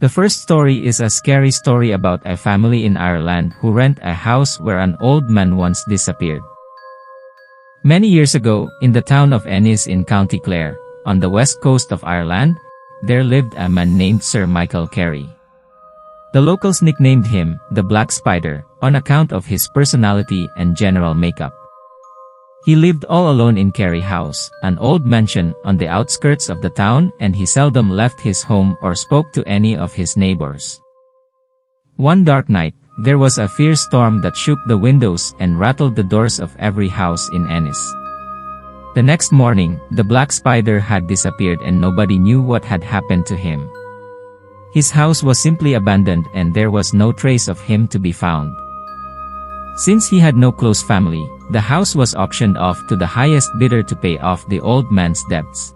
The first story is a scary story about a family in Ireland who rent a house where an old man once disappeared. Many years ago, in the town of Ennis in County Clare, on the west coast of Ireland, there lived a man named Sir Michael Carey. The locals nicknamed him the Black Spider on account of his personality and general makeup. He lived all alone in Carey House, an old mansion on the outskirts of the town, and he seldom left his home or spoke to any of his neighbors. One dark night, there was a fierce storm that shook the windows and rattled the doors of every house in Ennis. The next morning, the Black Spider had disappeared and nobody knew what had happened to him. His house was simply abandoned and there was no trace of him to be found. Since he had no close family, the house was auctioned off to the highest bidder to pay off the old man's debts.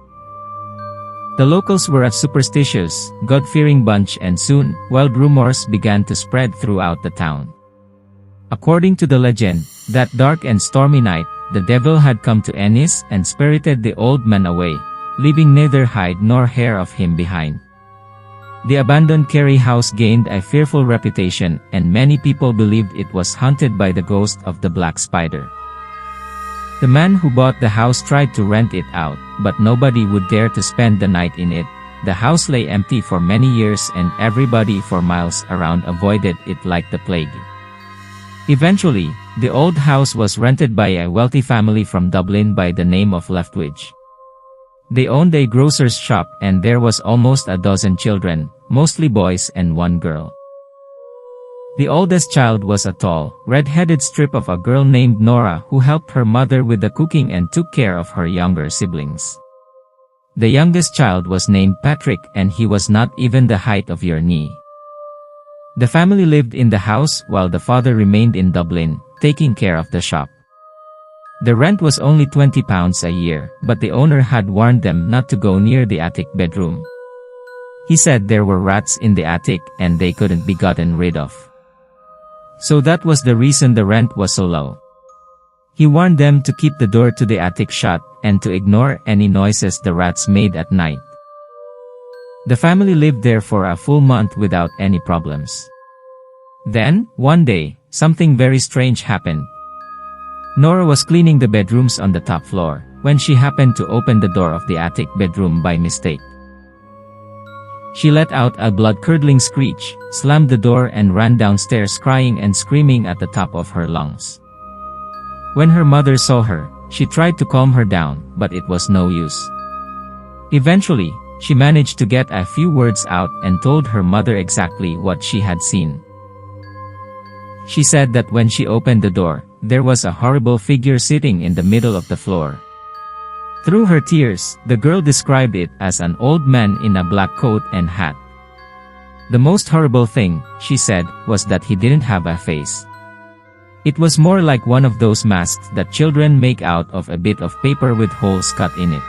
The locals were a superstitious, God-fearing bunch, and soon, wild rumors began to spread throughout the town. According to the legend, that dark and stormy night, the devil had come to Ennis and spirited the old man away, leaving neither hide nor hair of him behind. The abandoned Carey House gained a fearful reputation, and many people believed it was haunted by the ghost of the Black Spider. The man who bought the house tried to rent it out, but nobody would dare to spend the night in it. The house lay empty for many years and everybody for miles around avoided it like the plague. Eventually, the old house was rented by a wealthy family from Dublin by the name of Leftwich. They owned a grocer's shop and there was almost a dozen children, mostly boys and one girl. The oldest child was a tall, red-headed strip of a girl named Nora who helped her mother with the cooking and took care of her younger siblings. The youngest child was named Patrick and he was not even the height of your knee. The family lived in the house while the father remained in Dublin, taking care of the shop. The rent was only £20 a year, but the owner had warned them not to go near the attic bedroom. He said there were rats in the attic and they couldn't be gotten rid of. So that was the reason the rent was so low. He warned them to keep the door to the attic shut and to ignore any noises the rats made at night. The family lived there for a full month without any problems. Then, one day, something very strange happened. Nora was cleaning the bedrooms on the top floor, when she happened to open the door of the attic bedroom by mistake. She let out a blood-curdling screech, slammed the door and ran downstairs crying and screaming at the top of her lungs. When her mother saw her, she tried to calm her down, but it was no use. Eventually, she managed to get a few words out and told her mother exactly what she had seen. She said that when she opened the door, there was a horrible figure sitting in the middle of the floor. Through her tears, the girl described it as an old man in a black coat and hat. The most horrible thing, she said, was that he didn't have a face. It was more like one of those masks that children make out of a bit of paper with holes cut in it.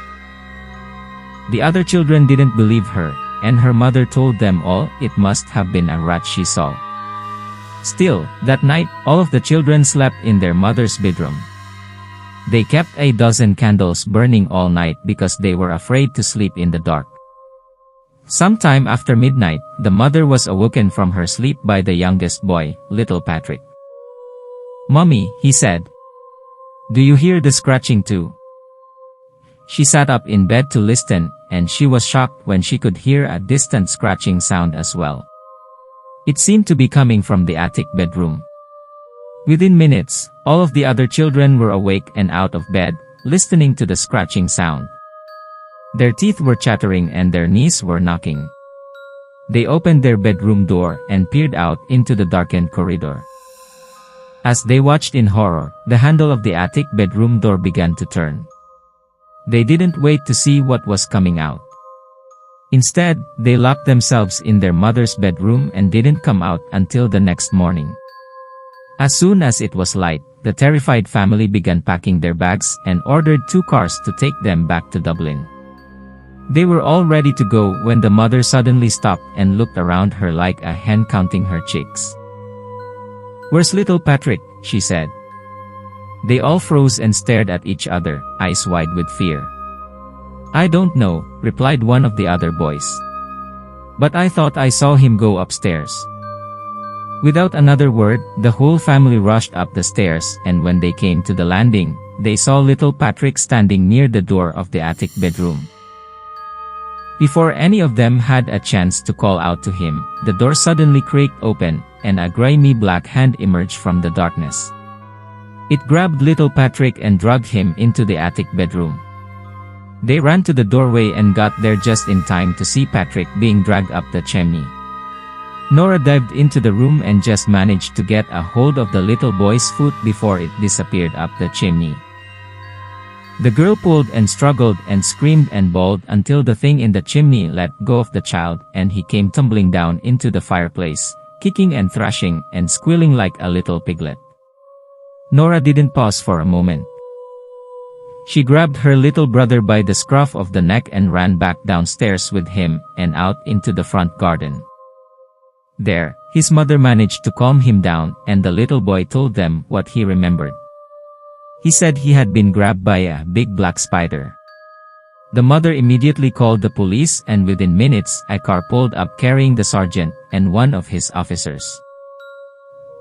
The other children didn't believe her, and her mother told them all it must have been a rat she saw. Still, that night, all of the children slept in their mother's bedroom. They kept a dozen candles burning all night because they were afraid to sleep in the dark. Sometime after midnight, the mother was awoken from her sleep by the youngest boy, little Patrick. "Mommy," he said. "Do you hear the scratching too?" She sat up in bed to listen, and she was shocked when she could hear a distant scratching sound as well. It seemed to be coming from the attic bedroom. Within minutes, all of the other children were awake and out of bed, listening to the scratching sound. Their teeth were chattering and their knees were knocking. They opened their bedroom door and peered out into the darkened corridor. As they watched in horror, the handle of the attic bedroom door began to turn. They didn't wait to see what was coming out. Instead, they locked themselves in their mother's bedroom and didn't come out until the next morning. As soon as it was light, the terrified family began packing their bags and ordered 2 cars to take them back to Dublin. They were all ready to go when the mother suddenly stopped and looked around her like a hen counting her chicks. "Where's little Patrick?" she said. They all froze and stared at each other, eyes wide with fear. "I don't know," replied one of the other boys. But I thought I saw him go upstairs. Without another word, the whole family rushed up the stairs, and when they came to the landing, they saw little Patrick standing near the door of the attic bedroom. Before any of them had a chance to call out to him, the door suddenly creaked open, and a grimy black hand emerged from the darkness. It grabbed little Patrick and dragged him into the attic bedroom. They ran to the doorway and got there just in time to see Patrick being dragged up the chimney. Nora dived into the room and just managed to get a hold of the little boy's foot before it disappeared up the chimney. The girl pulled and struggled and screamed and bawled until the thing in the chimney let go of the child and he came tumbling down into the fireplace, kicking and thrashing and squealing like a little piglet. Nora didn't pause for a moment. She grabbed her little brother by the scruff of the neck and ran back downstairs with him and out into the front garden. There, his mother managed to calm him down, and the little boy told them what he remembered. He said he had been grabbed by a big black spider. The mother immediately called the police, and within minutes a car pulled up carrying the sergeant and one of his officers.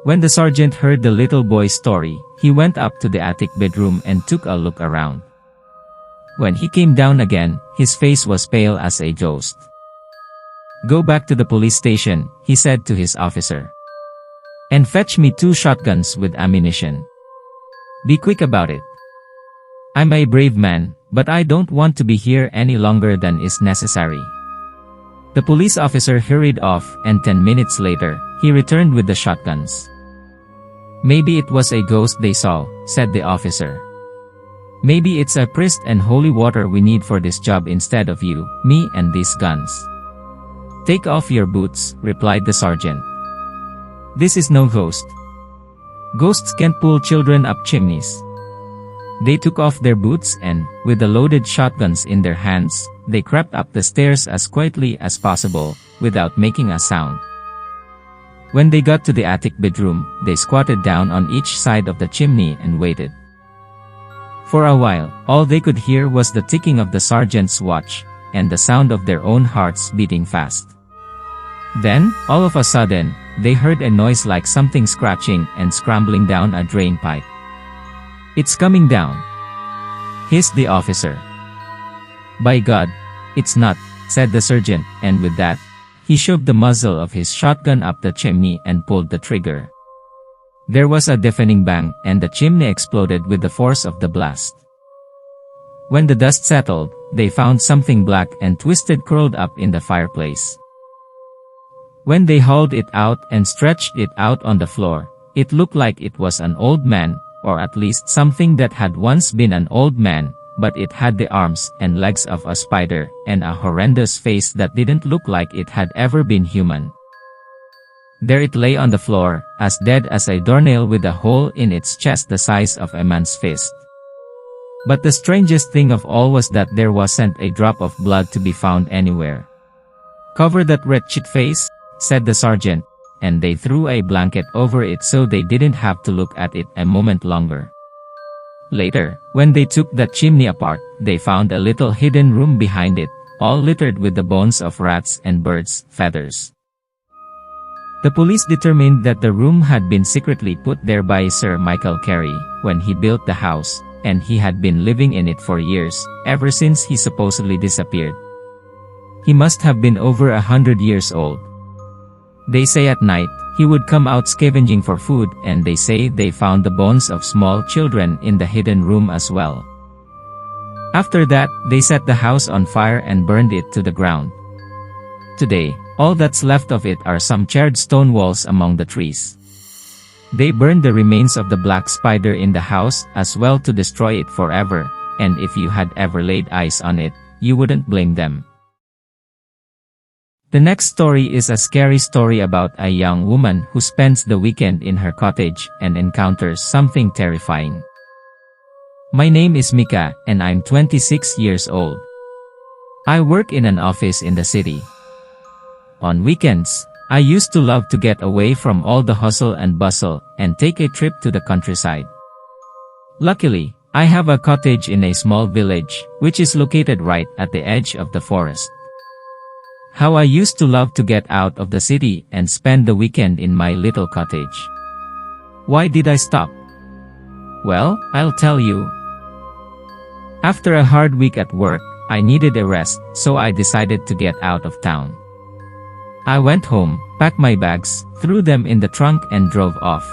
When the sergeant heard the little boy's story, he went up to the attic bedroom and took a look around. When he came down again, his face was pale as a ghost. "Go back to the police station," he said to his officer. "And fetch me 2 shotguns with ammunition. Be quick about it. I'm a brave man, but I don't want to be here any longer than is necessary." The police officer hurried off, and 10 minutes later, he returned with the shotguns. "Maybe it was a ghost they saw," said the officer. "Maybe it's a priest and holy water we need for this job instead of you, me and these guns." "Take off your boots," replied the sergeant. "This is no ghost. Ghosts can't pull children up chimneys." They took off their boots and, with the loaded shotguns in their hands, they crept up the stairs as quietly as possible, without making a sound. When they got to the attic bedroom, they squatted down on each side of the chimney and waited. For a while, all they could hear was the ticking of the sergeant's watch, and the sound of their own hearts beating fast. Then, all of a sudden, they heard a noise like something scratching and scrambling down a drain pipe. "It's coming down," hissed the officer. "By God, it's not," said the sergeant, and with that, he shoved the muzzle of his shotgun up the chimney and pulled the trigger. There was a deafening bang, and the chimney exploded with the force of the blast. When the dust settled, they found something black and twisted curled up in the fireplace. When they hauled it out and stretched it out on the floor, it looked like it was an old man, or at least something that had once been an old man, but it had the arms and legs of a spider, and a horrendous face that didn't look like it had ever been human. There it lay on the floor, as dead as a doornail with a hole in its chest the size of a man's fist. But the strangest thing of all was that there wasn't a drop of blood to be found anywhere. "Cover that wretched face," said the sergeant, and they threw a blanket over it so they didn't have to look at it a moment longer. Later, when they took that chimney apart, they found a little hidden room behind it, all littered with the bones of rats and birds' feathers. The police determined that the room had been secretly put there by Sir Michael Carey when he built the house, and he had been living in it for years, ever since he supposedly disappeared. He must have been over 100 years old. They say at night, he would come out scavenging for food, and they say they found the bones of small children in the hidden room as well. After that, they set the house on fire and burned it to the ground. Today, all that's left of it are some charred stone walls among the trees. They burned the remains of the black spider in the house as well to destroy it forever, and if you had ever laid eyes on it, you wouldn't blame them. The next story is a scary story about a young woman who spends the weekend in her cottage and encounters something terrifying. My name is Mika, and I'm 26 years old. I work in an office in the city. On weekends, I used to love to get away from all the hustle and bustle and take a trip to the countryside. Luckily, I have a cottage in a small village, which is located right at the edge of the forest. How I used to love to get out of the city and spend the weekend in my little cottage. Why did I stop? Well, I'll tell you. After a hard week at work, I needed a rest, so I decided to get out of town. I went home, packed my bags, threw them in the trunk and drove off.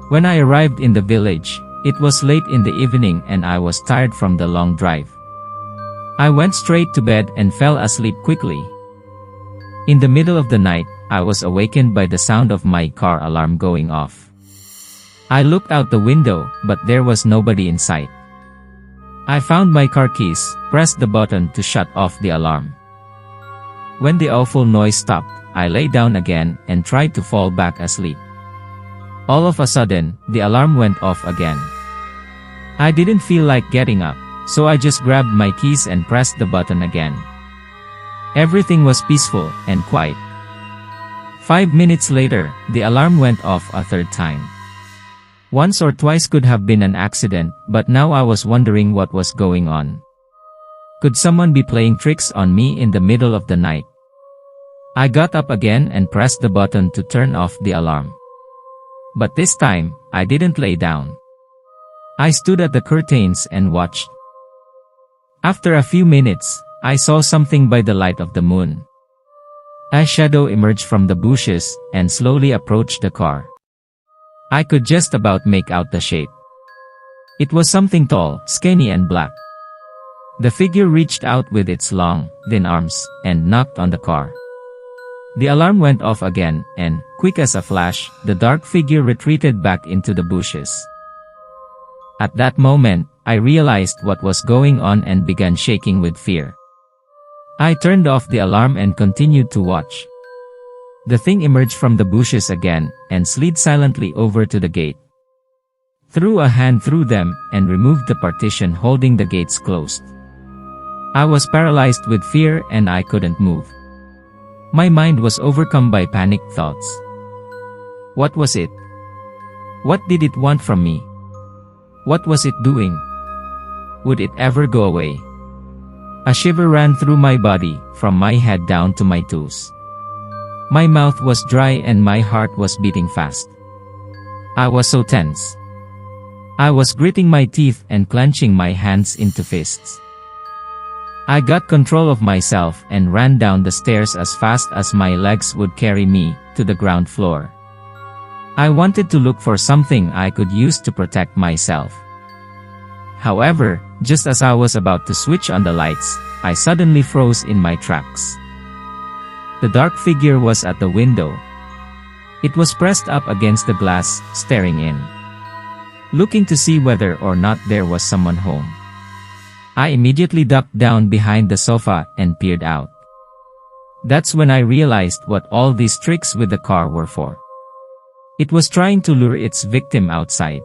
When I arrived in the village, it was late in the evening and I was tired from the long drive. I went straight to bed and fell asleep quickly. In the middle of the night, I was awakened by the sound of my car alarm going off. I looked out the window, but there was nobody in sight. I found my car keys, pressed the button to shut off the alarm. When the awful noise stopped, I lay down again and tried to fall back asleep. All of a sudden, the alarm went off again. I didn't feel like getting up, so I just grabbed my keys and pressed the button again. Everything was peaceful and quiet. 5 minutes later, the alarm went off a third time. Once or twice could have been an accident, but now I was wondering what was going on. Could someone be playing tricks on me in the middle of the night? I got up again and pressed the button to turn off the alarm. But this time, I didn't lay down. I stood at the curtains and watched. After a few minutes, I saw something by the light of the moon. A shadow emerged from the bushes and slowly approached the car. I could just about make out the shape. It was something tall, skinny and black. The figure reached out with its long, thin arms and knocked on the car. The alarm went off again, and, quick as a flash, the dark figure retreated back into the bushes. At that moment, I realized what was going on and began shaking with fear. I turned off the alarm and continued to watch. The thing emerged from the bushes again, and slid silently over to the gate. Threw a hand through them, and removed the partition holding the gates closed. I was paralyzed with fear and I couldn't move. My mind was overcome by panicked thoughts. What was it? What did it want from me? What was it doing? Would it ever go away? A shiver ran through my body, from my head down to my toes. My mouth was dry and my heart was beating fast. I was so tense. I was gritting my teeth and clenching my hands into fists. I got control of myself and ran down the stairs as fast as my legs would carry me to the ground floor. I wanted to look for something I could use to protect myself. However, just as I was about to switch on the lights, I suddenly froze in my tracks. The dark figure was at the window. It was pressed up against the glass, staring in, looking to see whether or not there was someone home. I immediately ducked down behind the sofa and peered out. That's when I realized what all these tricks with the car were for. It was trying to lure its victim outside.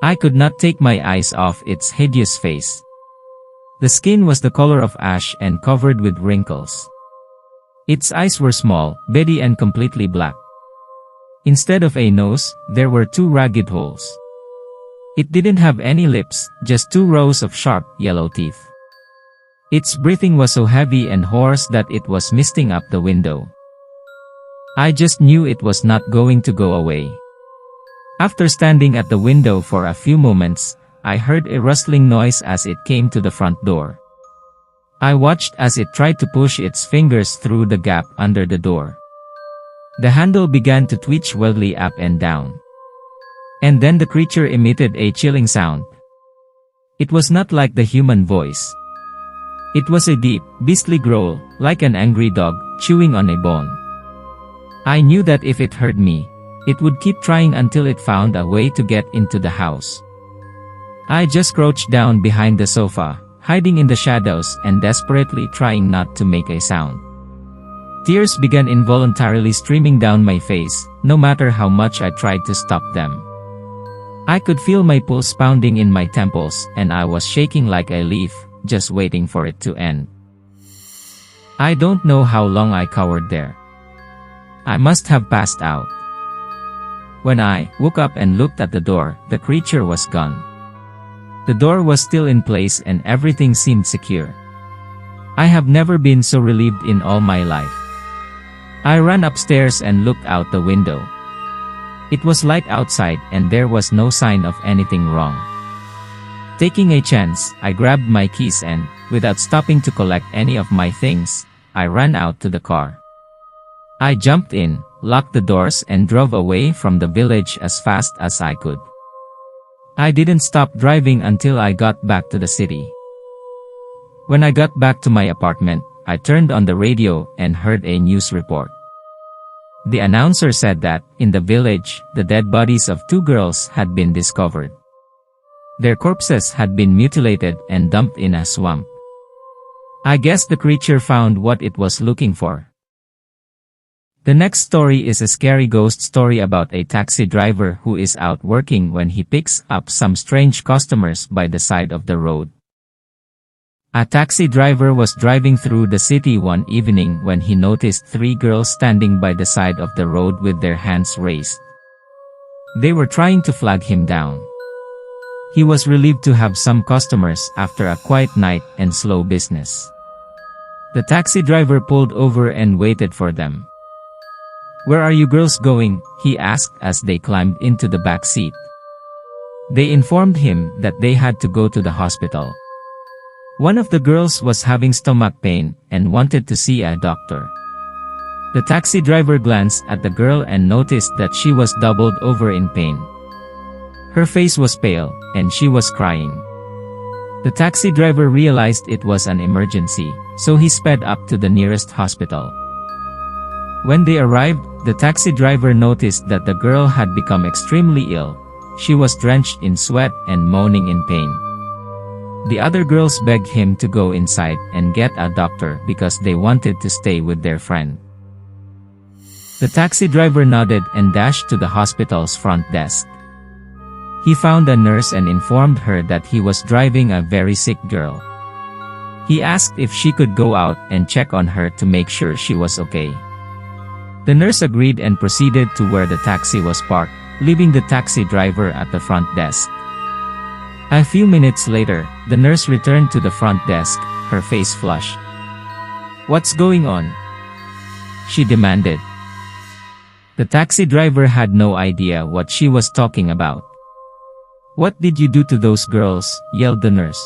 I could not take my eyes off its hideous face. The skin was the color of ash and covered with wrinkles. Its eyes were small, beady and completely black. Instead of a nose, there were 2 ragged holes. It didn't have any lips, just 2 rows of sharp, yellow teeth. Its breathing was so heavy and hoarse that it was misting up the window. I just knew it was not going to go away. After standing at the window for a few moments, I heard a rustling noise as it came to the front door. I watched as it tried to push its fingers through the gap under the door. The handle began to twitch wildly up and down. And then the creature emitted a chilling sound. It was not like the human voice. It was a deep, beastly growl, like an angry dog, chewing on a bone. I knew that if it heard me, it would keep trying until it found a way to get into the house. I just crouched down behind the sofa, hiding in the shadows and desperately trying not to make a sound. Tears began involuntarily streaming down my face, no matter how much I tried to stop them. I could feel my pulse pounding in my temples, and I was shaking like a leaf, just waiting for it to end. I don't know how long I cowered there. I must have passed out. When I woke up and looked at the door, the creature was gone. The door was still in place and everything seemed secure. I have never been so relieved in all my life. I ran upstairs and looked out the window. It was light outside and there was no sign of anything wrong. Taking a chance, I grabbed my keys and, without stopping to collect any of my things, I ran out to the car. I jumped in, locked the doors and drove away from the village as fast as I could. I didn't stop driving until I got back to the city. When I got back to my apartment, I turned on the radio and heard a news report. The announcer said that, in the village, the dead bodies of 2 girls had been discovered. Their corpses had been mutilated and dumped in a swamp. I guess the creature found what it was looking for. The next story is a scary ghost story about a taxi driver who is out working when he picks up some strange customers by the side of the road. A taxi driver was driving through the city one evening when he noticed 3 girls standing by the side of the road with their hands raised. They were trying to flag him down. He was relieved to have some customers after a quiet night and slow business. The taxi driver pulled over and waited for them. "Where are you girls going?" he asked as they climbed into the back seat. They informed him that they had to go to the hospital. One of the girls was having stomach pain and wanted to see a doctor. The taxi driver glanced at the girl and noticed that she was doubled over in pain. Her face was pale, and she was crying. The taxi driver realized it was an emergency, so he sped up to the nearest hospital. When they arrived, the taxi driver noticed that the girl had become extremely ill. She was drenched in sweat and moaning in pain. The other girls begged him to go inside and get a doctor because they wanted to stay with their friend. The taxi driver nodded and dashed to the hospital's front desk. He found a nurse and informed her that he was driving a very sick girl. He asked if she could go out and check on her to make sure she was okay. The nurse agreed and proceeded to where the taxi was parked, leaving the taxi driver at the front desk. A few minutes later, the nurse returned to the front desk, her face flushed. "What's going on?" she demanded. The taxi driver had no idea what she was talking about. "What did you do to those girls?" yelled the nurse.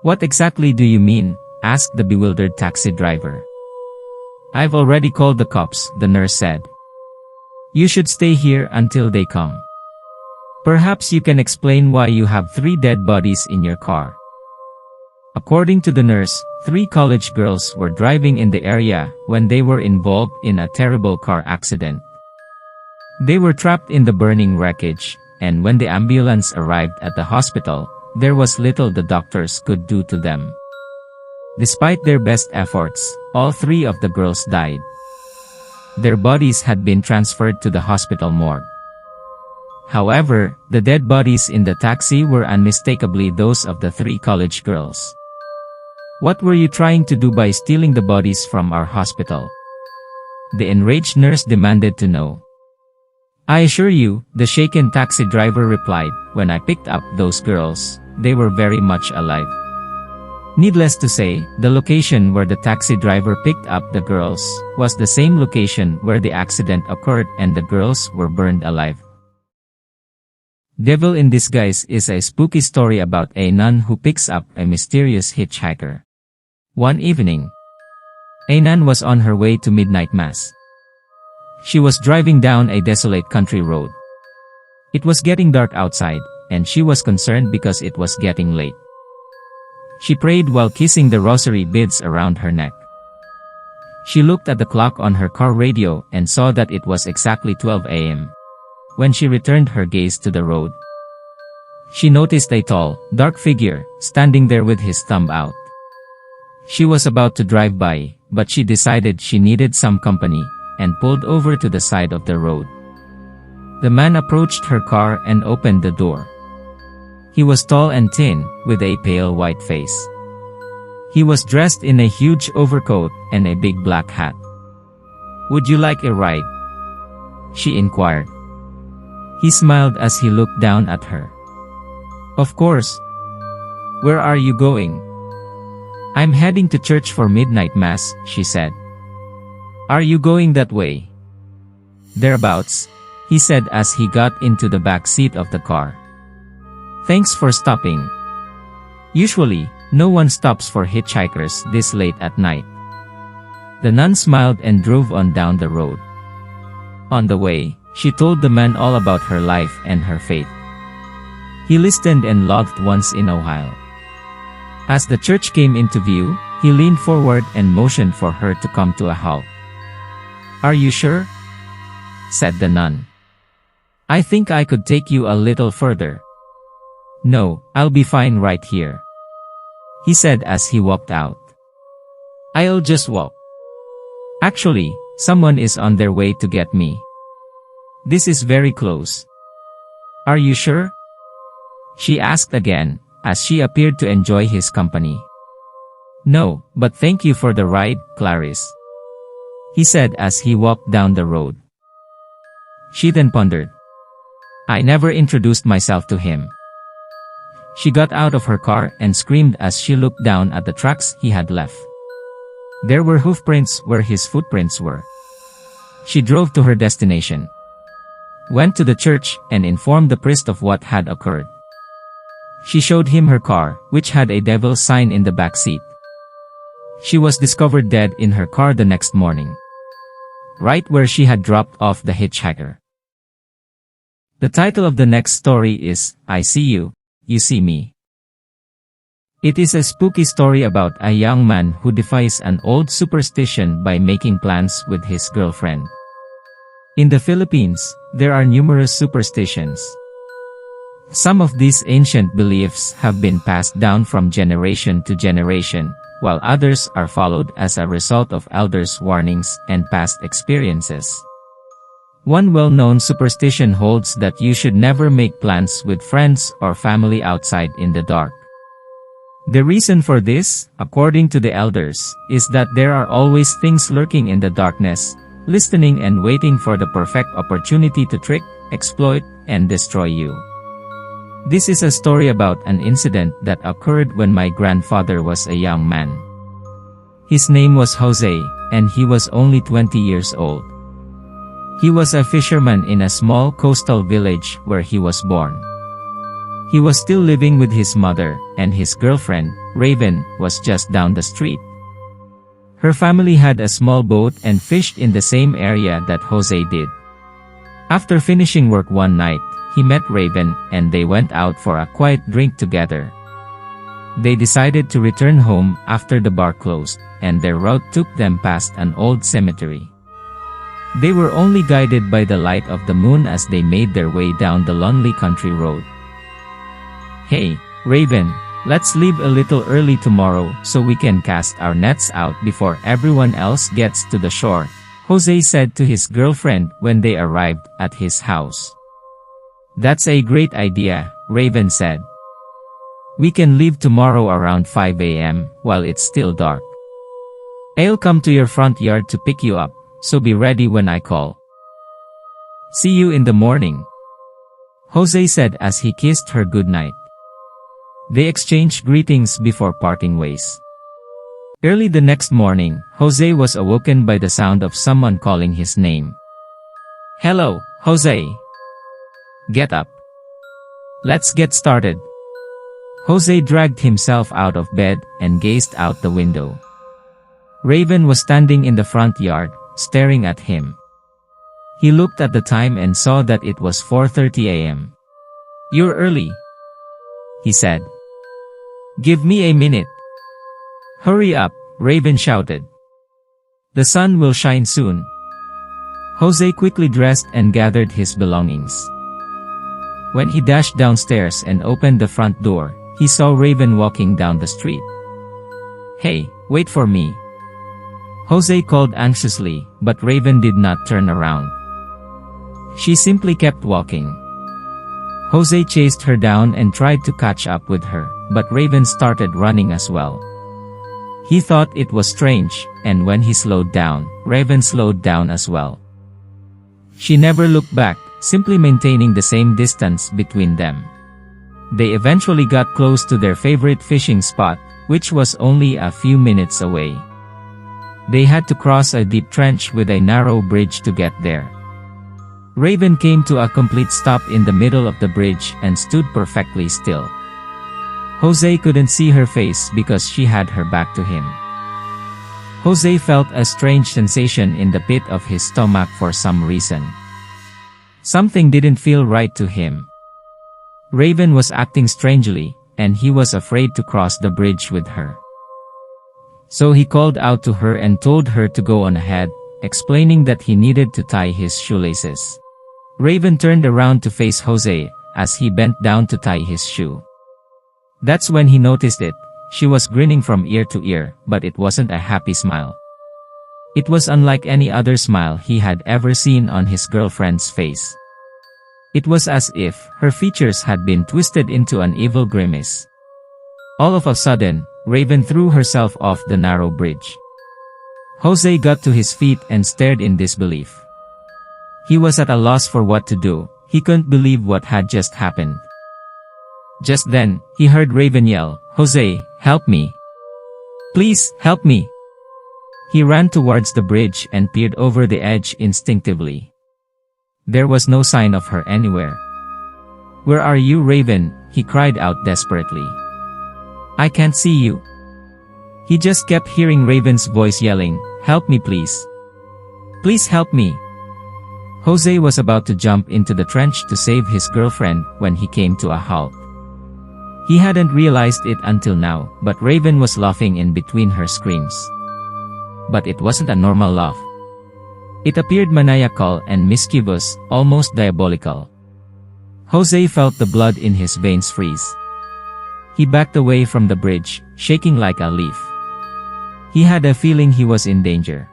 "What exactly do you mean?" asked the bewildered taxi driver. "I've already called the cops," the nurse said. "You should stay here until they come. Perhaps you can explain why you have 3 dead bodies in your car." According to the nurse, 3 college girls were driving in the area when they were involved in a terrible car accident. They were trapped in the burning wreckage, and when the ambulance arrived at the hospital, there was little the doctors could do to them. Despite their best efforts, all 3 of the girls died. Their bodies had been transferred to the hospital morgue. However, the dead bodies in the taxi were unmistakably those of the 3 college girls. "What were you trying to do by stealing the bodies from our hospital?" the enraged nurse demanded to know. "I assure you," the shaken taxi driver replied, "when I picked up those girls, they were very much alive." Needless to say, the location where the taxi driver picked up the girls was the same location where the accident occurred and the girls were burned alive. Devil in Disguise is a spooky story about a nun who picks up a mysterious hitchhiker. One evening, a nun was on her way to midnight mass. She was driving down a desolate country road. It was getting dark outside, and she was concerned because it was getting late. She prayed while kissing the rosary beads around her neck. She looked at the clock on her car radio and saw that it was exactly 12 a.m. When she returned her gaze to the road, she noticed a tall, dark figure standing there with his thumb out. She was about to drive by, but she decided she needed some company and pulled over to the side of the road. The man approached her car and opened the door. He was tall and thin, with a pale white face. He was dressed in a huge overcoat and a big black hat. "Would you like a ride?" she inquired. He smiled as he looked down at her. "Of course. Where are you going?" I'm heading to church for midnight mass, she said. Are you going that way? Thereabouts, he said as he got into the back seat of the car. Thanks for stopping. Usually, no one stops for hitchhikers this late at night. The nun smiled and drove on down the road. On the way, she told the man all about her life and her faith. He listened and laughed once in a while. As the church came into view, he leaned forward and motioned for her to come to a halt. Are you sure? Said the nun. I think I could take you a little further. No, I'll be fine right here, he said as he walked out. I'll just walk. Actually, someone is on their way to get me. This is very close. Are you sure? She asked again, as she appeared to enjoy his company. No, but thank you for the ride, Clarice, he said as he walked down the road. She then pondered. I never introduced myself to him. She got out of her car and screamed as she looked down at the tracks he had left. There were hoofprints where his footprints were. She drove to her destination, went to the church, and informed the priest of what had occurred. She showed him her car, which had a devil sign in the back seat. She was discovered dead in her car the next morning, right where she had dropped off the hitchhiker. The title of the next story is, I See You, You See Me. It is a spooky story about a young man who defies an old superstition by making plans with his girlfriend. In the Philippines, there are numerous superstitions. Some of these ancient beliefs have been passed down from generation to generation, while others are followed as a result of elders' warnings and past experiences. One well-known superstition holds that you should never make plans with friends or family outside in the dark. The reason for this, according to the elders, is that there are always things lurking in the darkness, listening and waiting for the perfect opportunity to trick, exploit, and destroy you. This is a story about an incident that occurred when my grandfather was a young man. His name was Jose, and he was only 20 years old. He was a fisherman in a small coastal village where he was born. He was still living with his mother, and his girlfriend, Raven, was just down the street. Her family had a small boat and fished in the same area that Jose did. After finishing work one night, he met Raven, and they went out for a quiet drink together. They decided to return home after the bar closed, and their route took them past an old cemetery. They were only guided by the light of the moon as they made their way down the lonely country road. Hey, Raven, let's leave a little early tomorrow so we can cast our nets out before everyone else gets to the shore, Jose said to his girlfriend when they arrived at his house. That's a great idea, Raven said. We can leave tomorrow around 5 a.m. while it's still dark. I'll come to your front yard to pick you up, so be ready when I call. See you in the morning, Jose said as he kissed her goodnight. They exchanged greetings before parting ways. Early the next morning, Jose was awoken by the sound of someone calling his name. Hello, Jose. Get up. Let's get started. Jose dragged himself out of bed and gazed out the window. Raven was standing in the front yard, staring at him. He looked at the time and saw that it was 4:30 a.m. You're early, he said. Give me a minute. Hurry up, Raven shouted. The sun will shine soon. Jose quickly dressed and gathered his belongings. When he dashed downstairs and opened the front door, he saw Raven walking down the street. Hey, wait for me, Jose called anxiously, but Raven did not turn around. She simply kept walking. Jose chased her down and tried to catch up with her, but Raven started running as well. He thought it was strange, and when he slowed down, Raven slowed down as well. She never looked back, simply maintaining the same distance between them. They eventually got close to their favorite fishing spot, which was only a few minutes away. They had to cross a deep trench with a narrow bridge to get there. Raven came to a complete stop in the middle of the bridge and stood perfectly still. Jose couldn't see her face because she had her back to him. Jose felt a strange sensation in the pit of his stomach for some reason. Something didn't feel right to him. Raven was acting strangely, and he was afraid to cross the bridge with her. So he called out to her and told her to go on ahead, explaining that he needed to tie his shoelaces. Raven turned around to face Jose, as he bent down to tie his shoe. That's when he noticed it. She was grinning from ear to ear, but it wasn't a happy smile. It was unlike any other smile he had ever seen on his girlfriend's face. It was as if her features had been twisted into an evil grimace. All of a sudden, Raven threw herself off the narrow bridge. Jose got to his feet and stared in disbelief. He was at a loss for what to do. He couldn't believe what had just happened. Just then, he heard Raven yell, "Jose, help me. Please, help me." He ran towards the bridge and peered over the edge instinctively. There was no sign of her anywhere. "Where are you, Raven?" he cried out desperately. "I can't see you." He just kept hearing Raven's voice yelling, "Help me please. Please help me." Jose was about to jump into the trench to save his girlfriend when he came to a halt. He hadn't realized it until now, but Raven was laughing in between her screams. But it wasn't a normal laugh. It appeared maniacal and mischievous, almost diabolical. Jose felt the blood in his veins freeze. He backed away from the bridge, shaking like a leaf. He had a feeling he was in danger.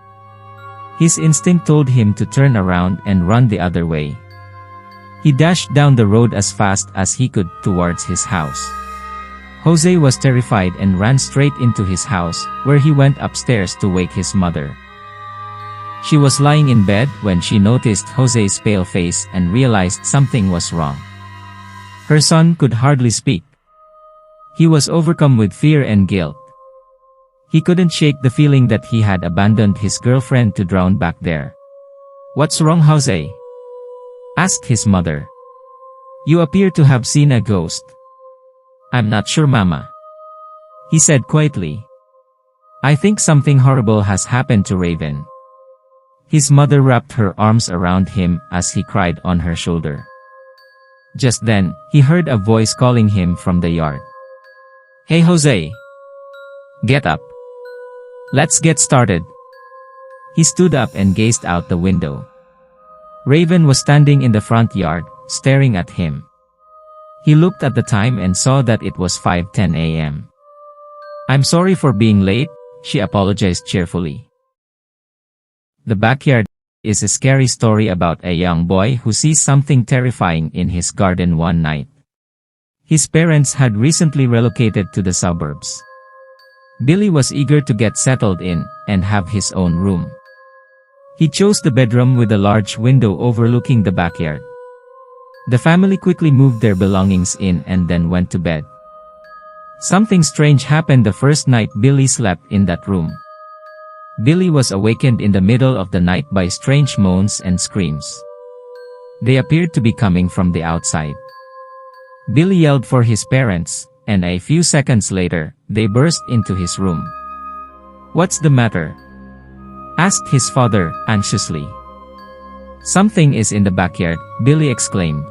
His instinct told him to turn around and run the other way. He dashed down the road as fast as he could towards his house. Jose was terrified and ran straight into his house, where he went upstairs to wake his mother. She was lying in bed when she noticed Jose's pale face and realized something was wrong. Her son could hardly speak. He was overcome with fear and guilt. He couldn't shake the feeling that he had abandoned his girlfriend to drown back there. "What's wrong, Jose?" asked his mother. "You appear to have seen a ghost." "I'm not sure, Mama," he said quietly. "I think something horrible has happened to Raven." His mother wrapped her arms around him as he cried on her shoulder. Just then, he heard a voice calling him from the yard. "Hey Jose! Get up! Let's get started!" He stood up and gazed out the window. Raven was standing in the front yard, staring at him. He looked at the time and saw that it was 5:10 a.m. "I'm sorry for being late," she apologized cheerfully. The Backyard is a scary story about a young boy who sees something terrifying in his garden one night. His parents had recently relocated to the suburbs. Billy was eager to get settled in and have his own room. He chose the bedroom with a large window overlooking the backyard. The family quickly moved their belongings in and then went to bed. Something strange happened the first night Billy slept in that room. Billy was awakened in the middle of the night by strange moans and screams. They appeared to be coming from the outside. Billy yelled for his parents, and a few seconds later, they burst into his room. "What's the matter?" asked his father, anxiously. "Something is in the backyard," Billy exclaimed.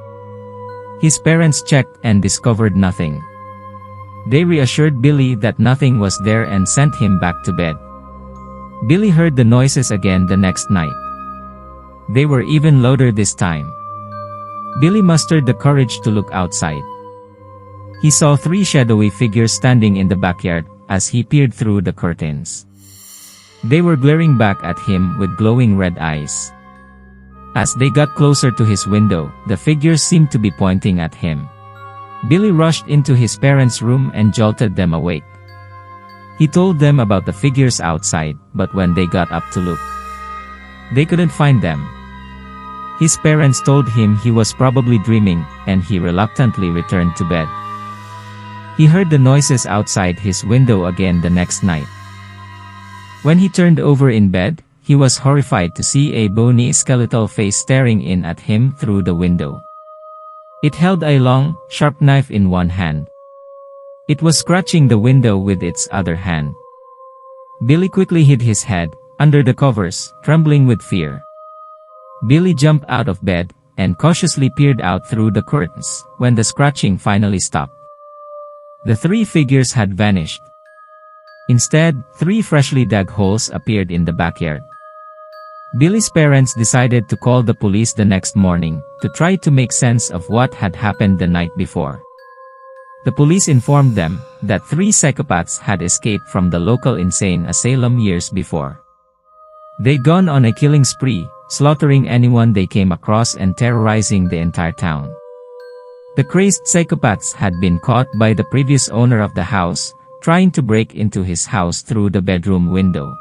His parents checked and discovered nothing. They reassured Billy that nothing was there and sent him back to bed. Billy heard the noises again the next night. They were even louder this time. Billy mustered the courage to look outside. He saw 3 shadowy figures standing in the backyard as he peered through the curtains. They were glaring back at him with glowing red eyes. As they got closer to his window, the figures seemed to be pointing at him. Billy rushed into his parents' room and jolted them awake. He told them about the figures outside, but when they got up to look, they couldn't find them. His parents told him he was probably dreaming, and he reluctantly returned to bed. He heard the noises outside his window again the next night. When he turned over in bed, he was horrified to see a bony skeletal face staring in at him through the window. It held a long, sharp knife in one hand. It was scratching the window with its other hand. Billy quickly hid his head under the covers, trembling with fear. Billy jumped out of bed and cautiously peered out through the curtains when the scratching finally stopped. The three figures had vanished. Instead, three freshly dug holes appeared in the backyard. Billy's parents decided to call the police the next morning to try to make sense of what had happened the night before. The police informed them that three psychopaths had escaped from the local insane asylum years before. They'd gone on a killing spree, slaughtering anyone they came across and terrorizing the entire town. The crazed psychopaths had been caught by the previous owner of the house, trying to break into his house through the bedroom window.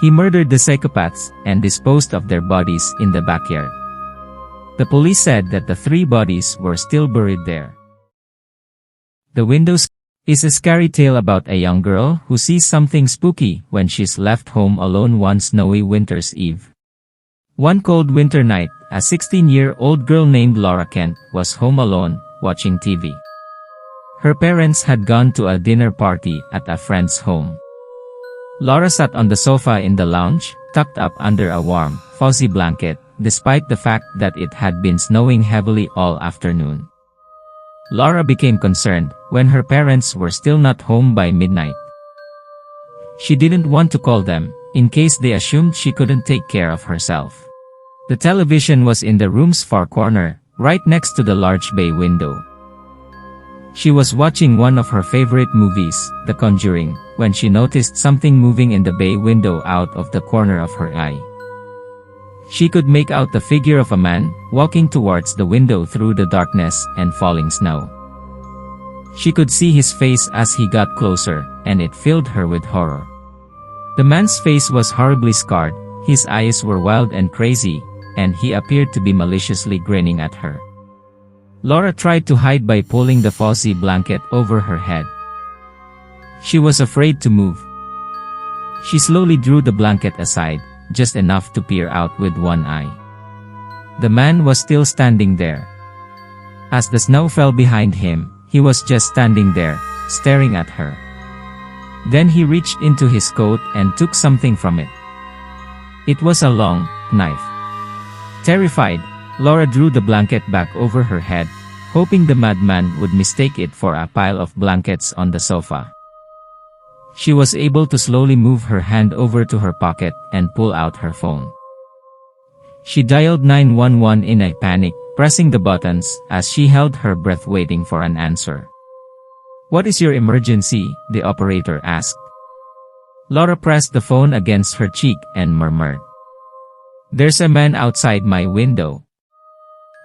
He murdered the psychopaths and disposed of their bodies in the backyard. The police said that the three bodies were still buried there. The Windows is a scary tale about a young girl who sees something spooky when she's left home alone one snowy winter's eve. One cold winter night, a 16-year-old girl named Laura Kent was home alone, watching TV. Her parents had gone to a dinner party at a friend's home. Laura sat on the sofa in the lounge, tucked up under a warm, fuzzy blanket, despite the fact that it had been snowing heavily all afternoon. Laura became concerned when her parents were still not home by midnight. She didn't want to call them, in case they assumed she couldn't take care of herself. The television was in the room's far corner, right next to the large bay window. She was watching one of her favorite movies, The Conjuring, when she noticed something moving in the bay window out of the corner of her eye. She could make out the figure of a man walking towards the window through the darkness and falling snow. She could see his face as he got closer, and it filled her with horror. The man's face was horribly scarred, his eyes were wild and crazy, and he appeared to be maliciously grinning at her. Laura tried to hide by pulling the fuzzy blanket over her head. She was afraid to move. She slowly drew the blanket aside, just enough to peer out with one eye. The man was still standing there. As the snow fell behind him, he was just standing there, staring at her. Then he reached into his coat and took something from it. It was a long knife. Terrified, Laura drew the blanket back over her head, hoping the madman would mistake it for a pile of blankets on the sofa. She was able to slowly move her hand over to her pocket and pull out her phone. She dialed 911 in a panic, pressing the buttons as she held her breath waiting for an answer. "What is your emergency?" the operator asked. Laura pressed the phone against her cheek and murmured, "There's a man outside my window.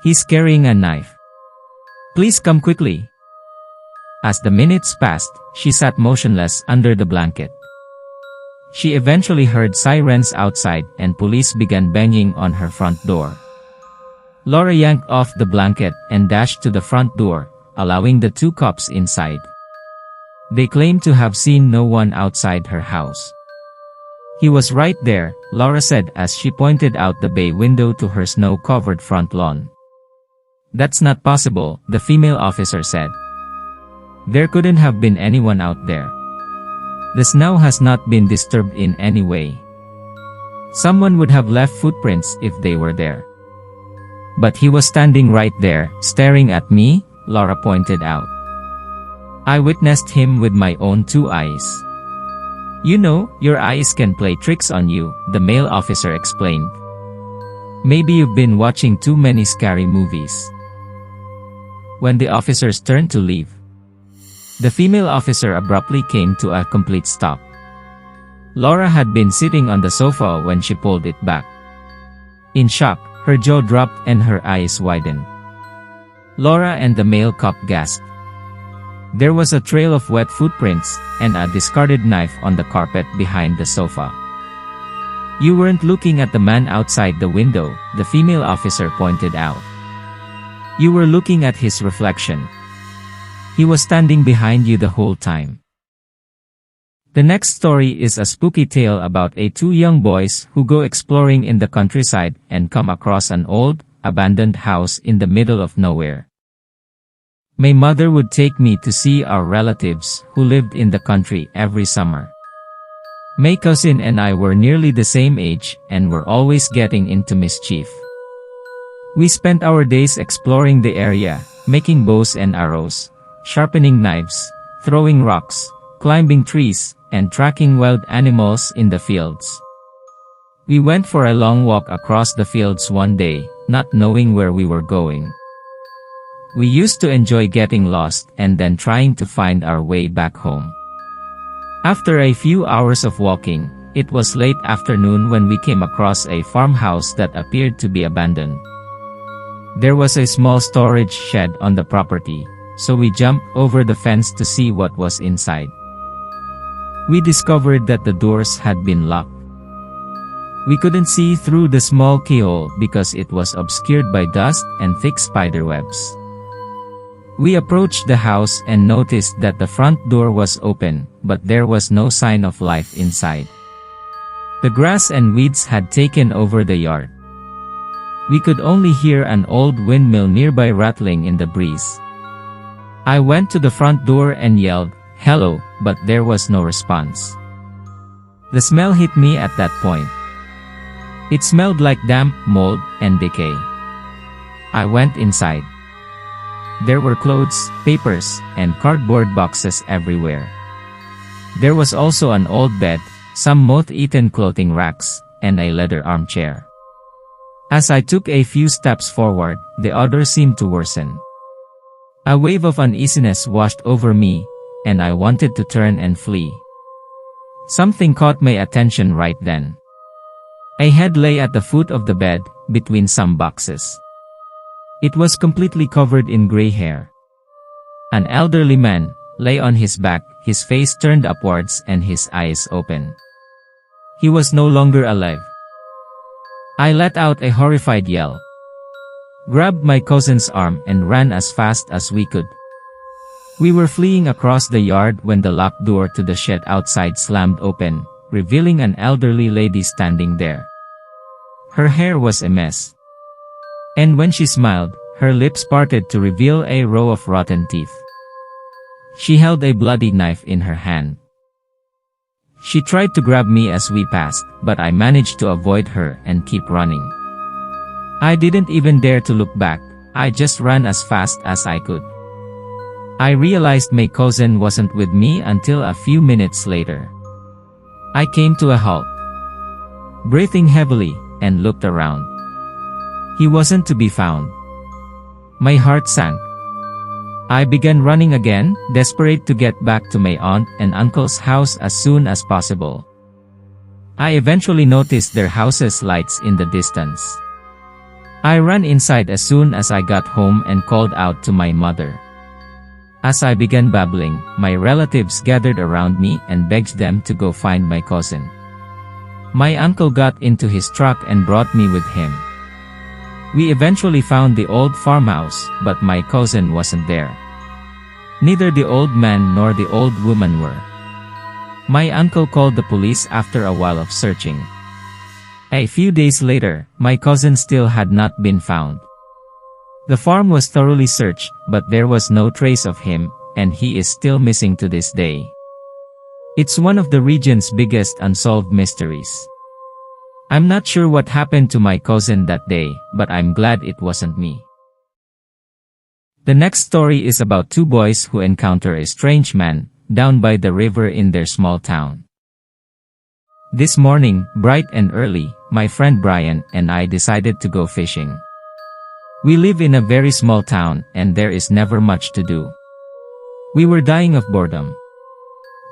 He's carrying a knife. Please come quickly." As the minutes passed, she sat motionless under the blanket. She eventually heard sirens outside and police began banging on her front door. Laura yanked off the blanket and dashed to the front door, allowing the two cops inside. They claimed to have seen no one outside her house. "He was right there," Laura said as she pointed out the bay window to her snow-covered front lawn. "That's not possible," the female officer said. "There couldn't have been anyone out there. The snow has not been disturbed in any way. Someone would have left footprints if they were there." "But he was standing right there, staring at me," Laura pointed out. "I witnessed him with my own two eyes." "You know, your eyes can play tricks on you," the male officer explained. "Maybe you've been watching too many scary movies." When the officers turned to leave, the female officer abruptly came to a complete stop. Laura had been sitting on the sofa when she pulled it back. In shock, her jaw dropped and her eyes widened. Laura and the male cop gasped. There was a trail of wet footprints and a discarded knife on the carpet behind the sofa. "You weren't looking at the man outside the window," the female officer pointed out. "You were looking at his reflection. He was standing behind you the whole time. The next story is a spooky tale about two young boys who go exploring in the countryside and come across an old, abandoned house in the middle of nowhere. My mother would take me to see our relatives who lived in the country every summer. My cousin and I were nearly the same age and were always getting into mischief. We spent our days exploring the area, making bows and arrows, sharpening knives, throwing rocks, climbing trees, and tracking wild animals in the fields. We went for a long walk across the fields one day, not knowing where we were going. We used to enjoy getting lost and then trying to find our way back home. After a few hours of walking, it was late afternoon when we came across a farmhouse that appeared to be abandoned. There was a small storage shed on the property, so we jumped over the fence to see what was inside. We discovered that the doors had been locked. We couldn't see through the small keyhole because it was obscured by dust and thick spider webs. We approached the house and noticed that the front door was open, but there was no sign of life inside. The grass and weeds had taken over the yard. We could only hear an old windmill nearby rattling in the breeze. I went to the front door and yelled, "Hello," but there was no response. The smell hit me at that point. It smelled like damp, mold, and decay. I went inside. There were clothes, papers, and cardboard boxes everywhere. There was also an old bed, some moth-eaten clothing racks, and a leather armchair. As I took a few steps forward, the odor seemed to worsen. A wave of uneasiness washed over me, and I wanted to turn and flee. Something caught my attention right then. A head lay at the foot of the bed, between some boxes. It was completely covered in gray hair. An elderly man lay on his back, his face turned upwards and his eyes open. He was no longer alive. I let out a horrified yell, grabbed my cousin's arm and ran as fast as we could. We were fleeing across the yard when the locked door to the shed outside slammed open, revealing an elderly lady standing there. Her hair was a mess. And when she smiled, her lips parted to reveal a row of rotten teeth. She held a bloody knife in her hand. She tried to grab me as we passed, but I managed to avoid her and keep running. I didn't even dare to look back, I just ran as fast as I could. I realized my cousin wasn't with me until a few minutes later. I came to a halt, breathing heavily, and looked around. He wasn't to be found. My heart sank. I began running again, desperate to get back to my aunt and uncle's house as soon as possible. I eventually noticed their house's lights in the distance. I ran inside as soon as I got home and called out to my mother. As I began babbling, my relatives gathered around me and begged them to go find my cousin. My uncle got into his truck and brought me with him. We eventually found the old farmhouse, but my cousin wasn't there. Neither the old man nor the old woman were. My uncle called the police after a while of searching. A few days later, my cousin still had not been found. The farm was thoroughly searched, but there was no trace of him, and he is still missing to this day. It's one of the region's biggest unsolved mysteries. I'm not sure what happened to my cousin that day, but I'm glad it wasn't me. The next story is about two boys who encounter a strange man down by the river in their small town. This morning, bright and early, my friend Brian and I decided to go fishing. We live in a very small town, and there is never much to do. We were dying of boredom.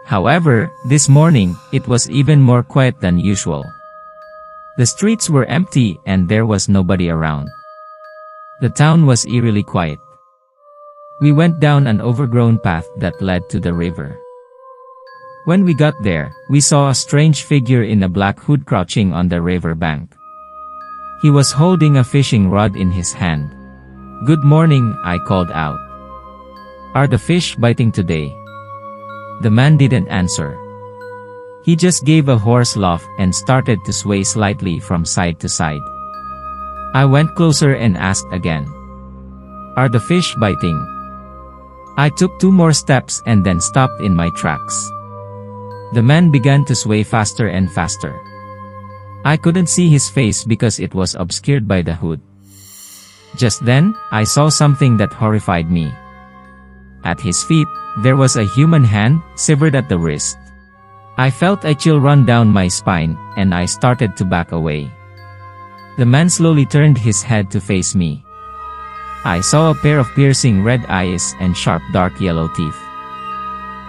However, this morning, it was even more quiet than usual. The streets were empty and there was nobody around. The town was eerily quiet. We went down an overgrown path that led to the river. When we got there, we saw a strange figure in a black hood crouching on the river bank. He was holding a fishing rod in his hand. "Good morning," I called out. "Are the fish biting today?" The man didn't answer. He just gave a hoarse laugh and started to sway slightly from side to side. I went closer and asked again, "Are the fish biting?" I took 2 more steps and then stopped in my tracks. The man began to sway faster and faster. I couldn't see his face because it was obscured by the hood. Just then, I saw something that horrified me. At his feet, there was a human hand, severed at the wrist. I felt a chill run down my spine, and I started to back away. The man slowly turned his head to face me. I saw a pair of piercing red eyes and sharp dark yellow teeth.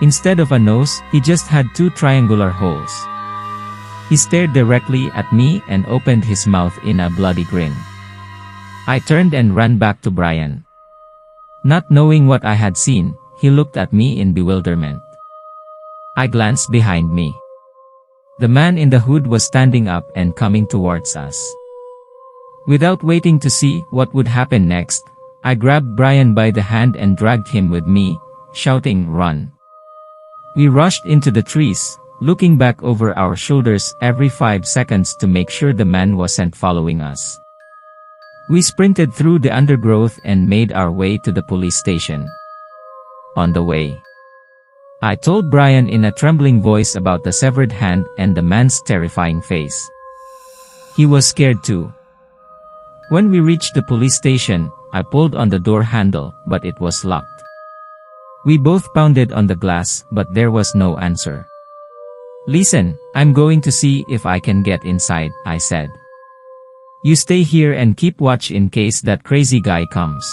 Instead of a nose, he just had 2 triangular holes. He stared directly at me and opened his mouth in a bloody grin. I turned and ran back to Brian. Not knowing what I had seen, he looked at me in bewilderment. I glanced behind me. The man in the hood was standing up and coming towards us. Without waiting to see what would happen next, I grabbed Brian by the hand and dragged him with me, shouting, "Run!" We rushed into the trees, looking back over our shoulders every 5 seconds to make sure the man wasn't following us. We sprinted through the undergrowth and made our way to the police station. On the way, I told Brian in a trembling voice about the severed hand and the man's terrifying face. He was scared too. When we reached the police station, I pulled on the door handle, but it was locked. We both pounded on the glass, but there was no answer. "Listen, I'm going to see if I can get inside," I said. "You stay here and keep watch in case that crazy guy comes."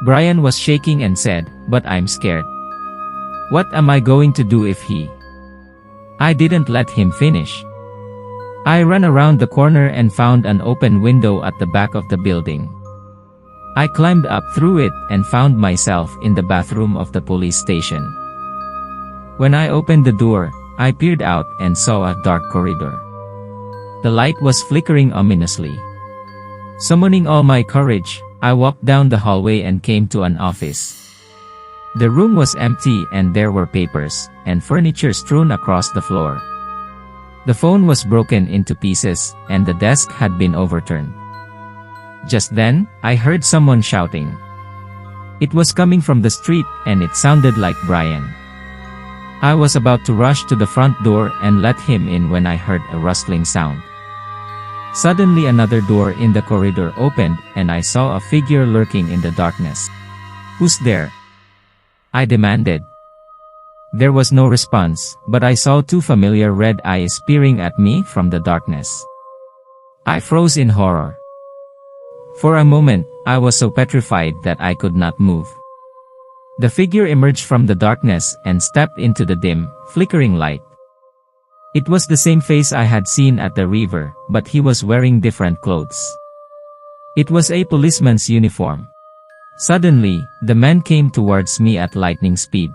Brian was shaking and said, "But I'm scared. What am I going to do if he—" I didn't let him finish. I ran around the corner and found an open window at the back of the building. I climbed up through it and found myself in the bathroom of the police station. When I opened the door, I peered out and saw a dark corridor. The light was flickering ominously. Summoning all my courage, I walked down the hallway and came to an office. The room was empty and there were papers and furniture strewn across the floor. The phone was broken into pieces and the desk had been overturned. Just then, I heard someone shouting. It was coming from the street and it sounded like Brian. I was about to rush to the front door and let him in when I heard a rustling sound. Suddenly another door in the corridor opened and I saw a figure lurking in the darkness. "Who's there?" I demanded. There was no response, but I saw 2 familiar red eyes peering at me from the darkness. I froze in horror. For a moment, I was so petrified that I could not move. The figure emerged from the darkness and stepped into the dim, flickering light. It was the same face I had seen at the river, but he was wearing different clothes. It was a policeman's uniform. Suddenly, the man came towards me at lightning speed.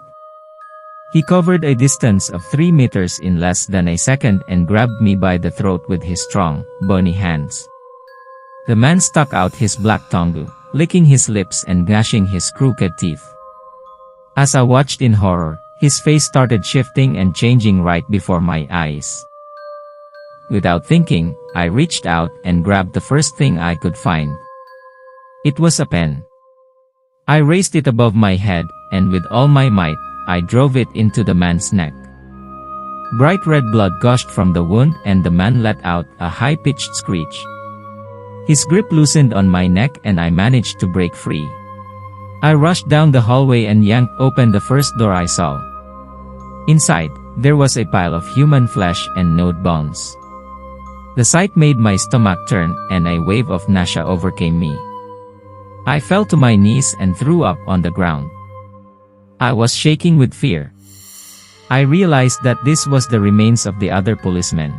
He covered a distance of 3 meters in less than a second and grabbed me by the throat with his strong, bony hands. The man stuck out his black tongue, licking his lips and gnashing his crooked teeth. As I watched in horror, his face started shifting and changing right before my eyes. Without thinking, I reached out and grabbed the first thing I could find. It was a pen. I raised it above my head, and with all my might, I drove it into the man's neck. Bright red blood gushed from the wound and the man let out a high-pitched screech. His grip loosened on my neck and I managed to break free. I rushed down the hallway and yanked open the first door I saw. Inside, there was a pile of human flesh and gnawed bones. The sight made my stomach turn and a wave of nausea overcame me. I fell to my knees and threw up on the ground. I was shaking with fear. I realized that this was the remains of the other policeman.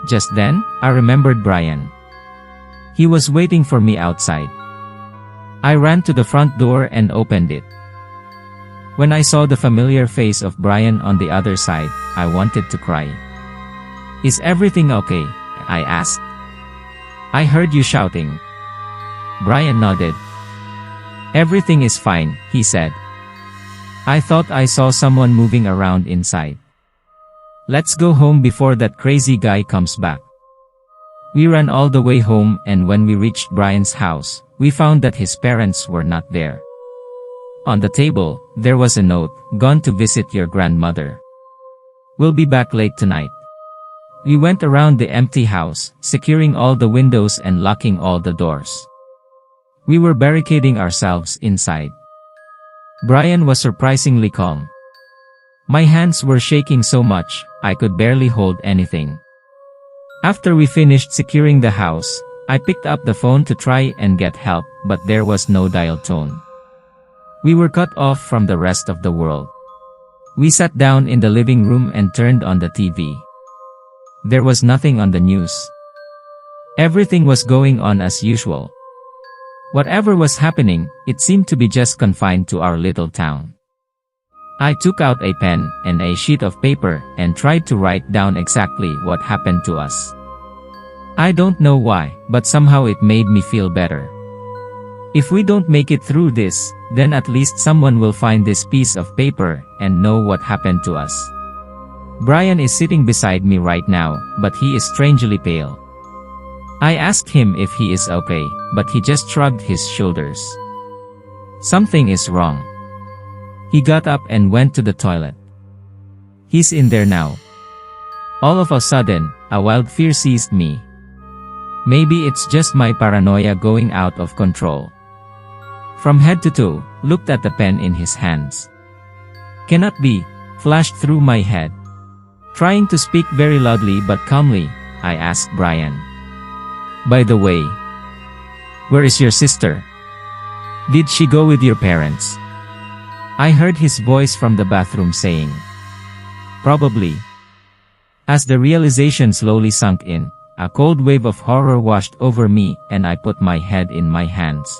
Just then, I remembered Brian. He was waiting for me outside. I ran to the front door and opened it. When I saw the familiar face of Brian on the other side, I wanted to cry. "Is everything okay?" I asked. "I heard you shouting." Brian nodded. Everything is fine, he said. I thought I saw someone moving around inside. Let's go home before that crazy guy comes back. We ran all the way home, and when we reached Brian's house, we found that his parents were not there. On the table, there was a note, "Gone to visit your grandmother. We'll be back late tonight." We went around the empty house, securing all the windows and locking all the doors. We were barricading ourselves inside. Brian was surprisingly calm. My hands were shaking so much, I could barely hold anything. After we finished securing the house, I picked up the phone to try and get help, but there was no dial tone. We were cut off from the rest of the world. We sat down in the living room and turned on the TV. There was nothing on the news. Everything was going on as usual. Whatever was happening, it seemed to be just confined to our little town. I took out a pen and a sheet of paper and tried to write down exactly what happened to us. I don't know why, but somehow it made me feel better. If we don't make it through this, then at least someone will find this piece of paper and know what happened to us. Brian is sitting beside me right now, but he is strangely pale. I asked him if he is okay, but he just shrugged his shoulders. Something is wrong. He got up and went to the toilet. He's in there now. All of a sudden, a wild fear seized me. Maybe it's just my paranoia going out of control. From head to toe, looked at the pen in his hands. Cannot be, flashed through my head. Trying to speak very loudly but calmly, I asked Brian. By the way, where is your sister? Did she go with your parents? I heard his voice from the bathroom saying, probably. As the realization slowly sunk in, a cold wave of horror washed over me and I put my head in my hands.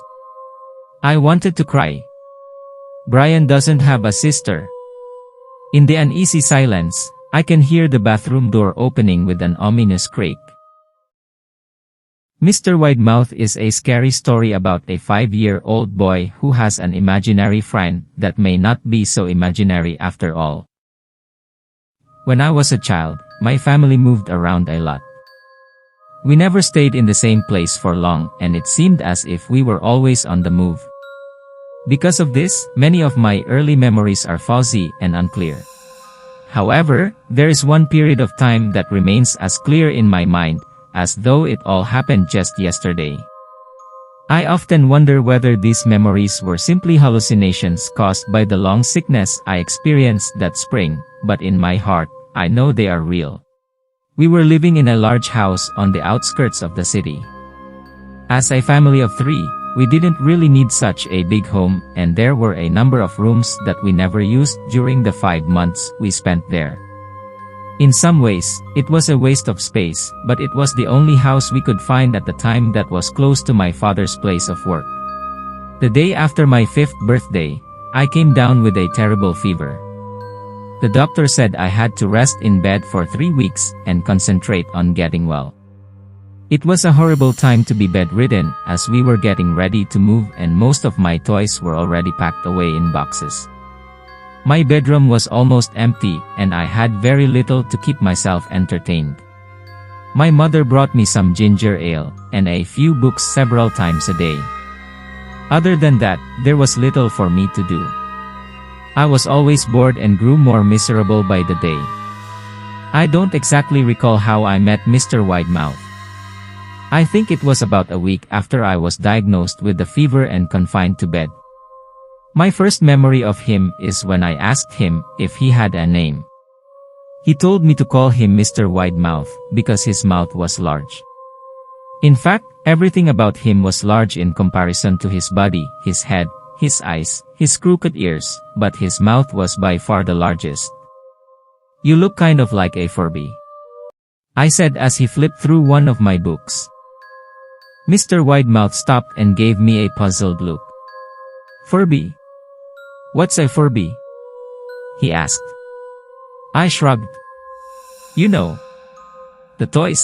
I wanted to cry. Brian doesn't have a sister. In the uneasy silence, I can hear the bathroom door opening with an ominous creak. Mr. Widemouth is a scary story about a 5-year-old boy who has an imaginary friend that may not be so imaginary after all. When I was a child, my family moved around a lot. We never stayed in the same place for long, and it seemed as if we were always on the move. Because of this, many of my early memories are fuzzy and unclear. However, there is one period of time that remains as clear in my mind, as though it all happened just yesterday. I often wonder whether these memories were simply hallucinations caused by the long sickness I experienced that spring, but in my heart, I know they are real. We were living in a large house on the outskirts of the city. As a family of 3, we didn't really need such a big home, and there were a number of rooms that we never used during the 5 months we spent there. In some ways, it was a waste of space, but it was the only house we could find at the time that was close to my father's place of work. The day after my 5th birthday, I came down with a terrible fever. The doctor said I had to rest in bed for 3 weeks and concentrate on getting well. It was a horrible time to be bedridden, as we were getting ready to move and most of my toys were already packed away in boxes. My bedroom was almost empty, and I had very little to keep myself entertained. My mother brought me some ginger ale, and a few books several times a day. Other than that, there was little for me to do. I was always bored and grew more miserable by the day. I don't exactly recall how I met Mr. Widemouth. I think it was about a week after I was diagnosed with the fever and confined to bed. My first memory of him is when I asked him if he had a name. He told me to call him Mr. Widemouth because his mouth was large. In fact, everything about him was large in comparison to his body, his head, his eyes, his crooked ears, but his mouth was by far the largest. "You look kind of like a Furby," I said as he flipped through one of my books. Mr. Widemouth stopped and gave me a puzzled look. "Furby? What's a Furby?" he asked. I shrugged. "You know. The toys.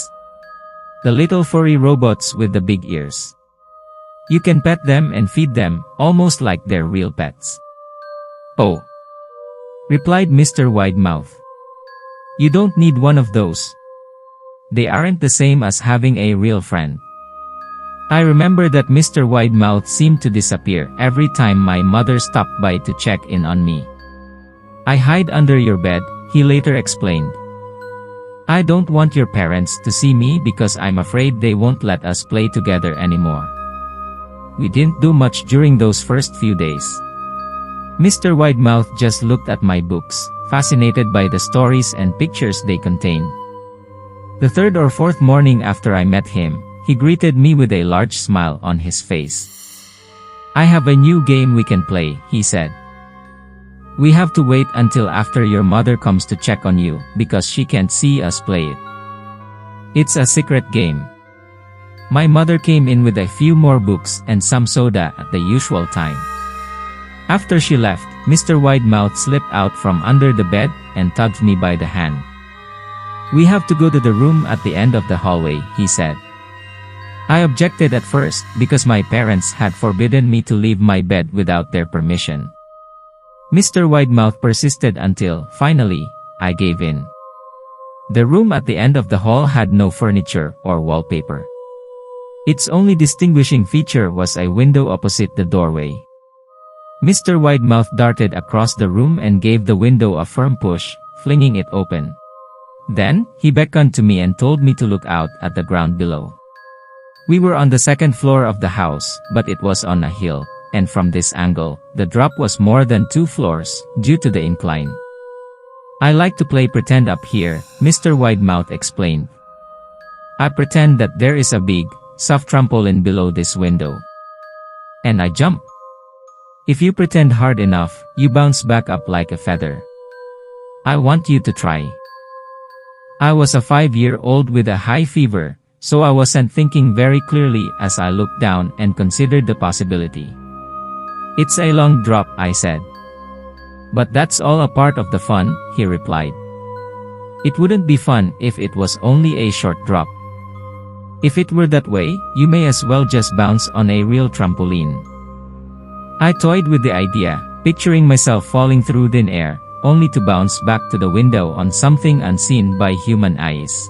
The little furry robots with the big ears." You can pet them and feed them, almost like they're real pets. Oh, replied Mr. Widemouth. You don't need one of those. They aren't the same as having a real friend. I remember that Mr. Widemouth seemed to disappear every time my mother stopped by to check in on me. I hide under your bed, he later explained. I don't want your parents to see me because I'm afraid they won't let us play together anymore. We didn't do much during those first few days. Mr. Widemouth just looked at my books, fascinated by the stories and pictures they contained. The third or fourth morning after I met him, he greeted me with a large smile on his face. I have a new game we can play, he said. We have to wait until after your mother comes to check on you, because she can't see us play it. It's a secret game. My mother came in with a few more books and some soda at the usual time. After she left, Mr. Widemouth slipped out from under the bed and tugged me by the hand. We have to go to the room at the end of the hallway, he said. I objected at first because my parents had forbidden me to leave my bed without their permission. Mr. Widemouth persisted until, finally, I gave in. The room at the end of the hall had no furniture or wallpaper. Its only distinguishing feature was a window opposite the doorway. Mr. Widemouth darted across the room and gave the window a firm push, flinging it open. Then, he beckoned to me and told me to look out at the ground below. We were on the second floor of the house, but it was on a hill, and from this angle, the drop was more than 2 floors, due to the incline. I like to play pretend up here, Mr. Widemouth explained. I pretend that there is a big, soft trampoline below this window. And I jump. If you pretend hard enough, you bounce back up like a feather. I want you to try. I was a 5-year-old with a high fever, so I wasn't thinking very clearly as I looked down and considered the possibility. It's a long drop, I said. But that's all a part of the fun, he replied. It wouldn't be fun if it was only a short drop. If it were that way, you may as well just bounce on a real trampoline. I toyed with the idea, picturing myself falling through thin air, only to bounce back to the window on something unseen by human eyes.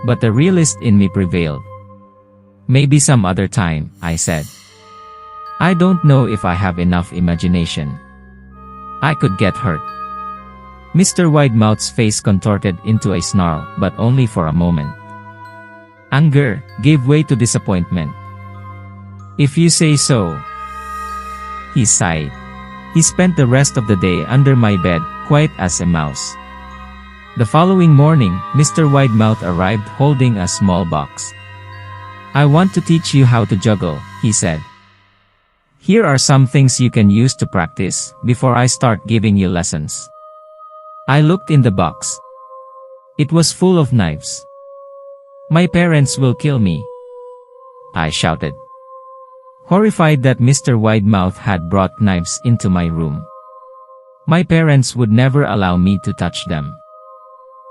But the realist in me prevailed. Maybe some other time, I said. I don't know if I have enough imagination. I could get hurt. Mr. Widemouth's face contorted into a snarl, but only for a moment. Anger gave way to disappointment. If you say so. He sighed. He spent the rest of the day under my bed, quiet as a mouse. The following morning, Mr. Widemouth arrived holding a small box. I want to teach you how to juggle, he said. Here are some things you can use to practice, before I start giving you lessons. I looked in the box. It was full of knives. My parents will kill me, I shouted, horrified that Mr. Widemouth had brought knives into my room. My parents would never allow me to touch them.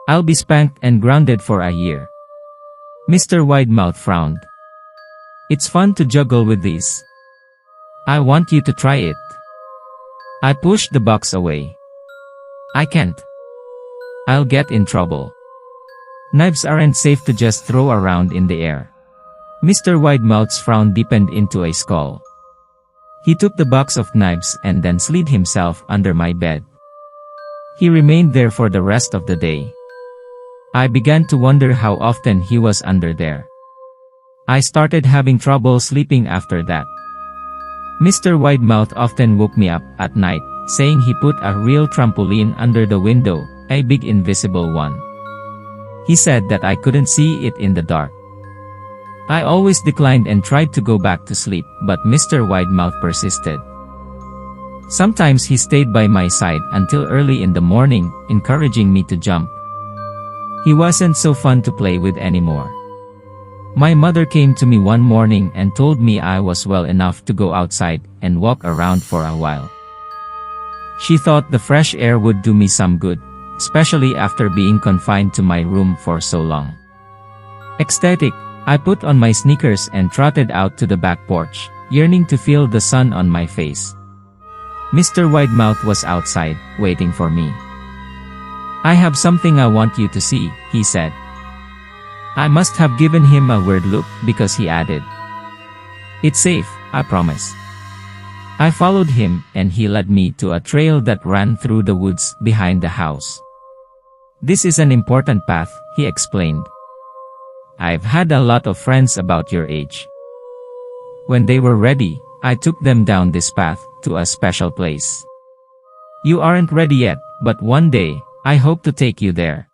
I'll be spanked and grounded for a year. Mr. Widemouth frowned. It's fun to juggle with these. I want you to try it. I pushed the box away. I can't. I'll get in trouble. Knives aren't safe to just throw around in the air. Mr. Widemouth's frown deepened into a scowl. He took the box of knives and then slid himself under my bed. He remained there for the rest of the day. I began to wonder how often he was under there. I started having trouble sleeping after that. Mr. Widemouth often woke me up at night, saying he put a real trampoline under the window, a big invisible one. He said that I couldn't see it in the dark. I always declined and tried to go back to sleep, but Mr. Widemouth persisted. Sometimes he stayed by my side until early in the morning, encouraging me to jump. He wasn't so fun to play with anymore. My mother came to me one morning and told me I was well enough to go outside and walk around for a while. She thought the fresh air would do me some good, especially after being confined to my room for so long. Ecstatic, I put on my sneakers and trotted out to the back porch, yearning to feel the sun on my face. Mr. Widemouth was outside, waiting for me. "I have something I want you to see," he said. I must have given him a weird look because he added, "It's safe, I promise." I followed him and he led me to a trail that ran through the woods behind the house. "This is an important path," he explained. "I've had a lot of friends about your age. When they were ready, I took them down this path to a special place. You aren't ready yet, but one day, I hope to take you there."